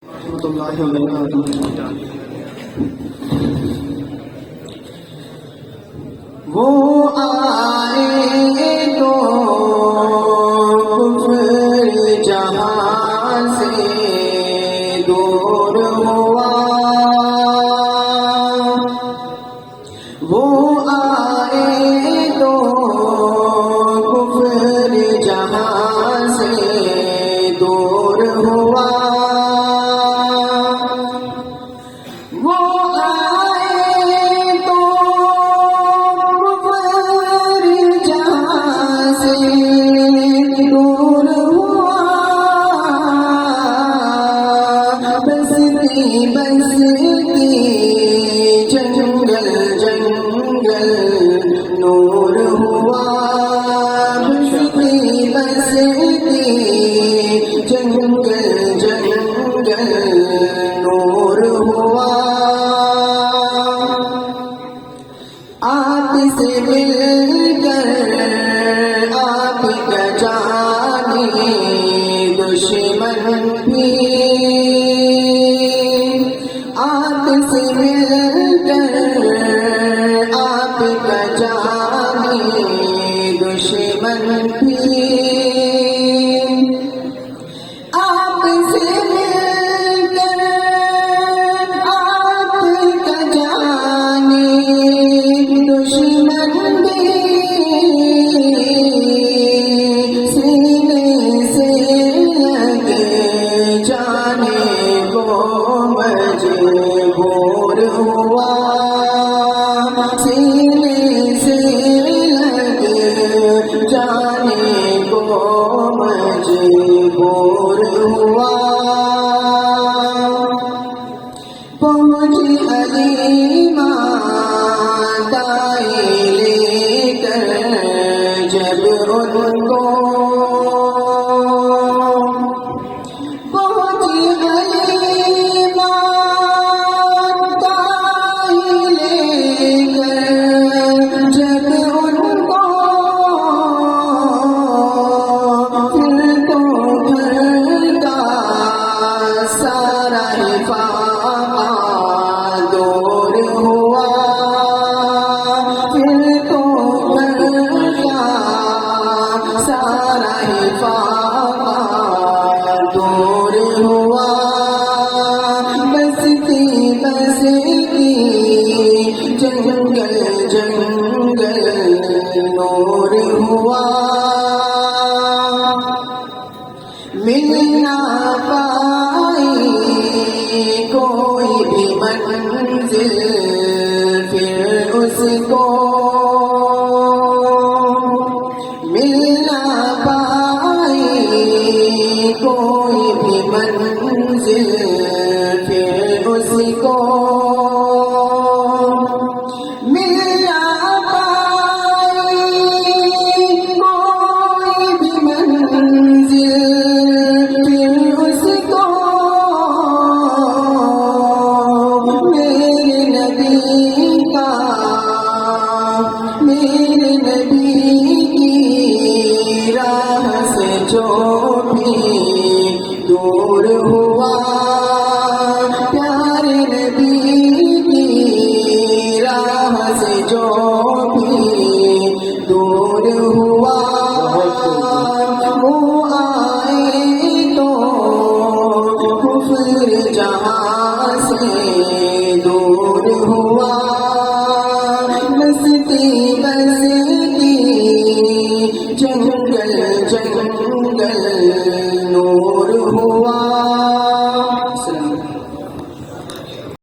ورحمۃ اللہ وبرکاتہ۔ وہ آئے تو کفر جہاں سے دور ہوا، وہ آئے تو کفر جہاں سے دور ہوا، وہ آئے تو کفر جہاں سے دور ہوا، بستی بستی جنگل جنگل نور ہوا، بستی بستی جنگل جنگل نور ہوا، آپ سے مل کر آپ کا جانے دشمن بھی، آپ سے مل کر آپ کا جانے دشمن بھی، آپ سے مل کر آپ کا جانے دشمن بھی، سینے سے لگے جانے کو مجبور ہوا، سینے سے لگے جانے کو مجبور ہوا، پہنچی حلیمہ دائی لے کر جب ان کو، پہنچی حلیمہ دائی لے کر جب ان کو، پھر تو گھر کا سارا لفافہ دور ہوا، پھر تو گھر کا سارا لفافہ دور ہوا، بستی بستی جنگل جنگل نور ہوا، مل نہ پائی کوئی بھی منزل پھر اس کو، مل نہ پائی کوئی بھی منزل پھر اس کو، مل نہ پائی کوئی بھی منزل پھر اس کو، میرے نبی کا میرے نبی کی راہ سے جو بھی دور ہوا، پیارے نبی کی راہ سے جو بھی دور ہوا، وہ آئے تو کفر جہاں سے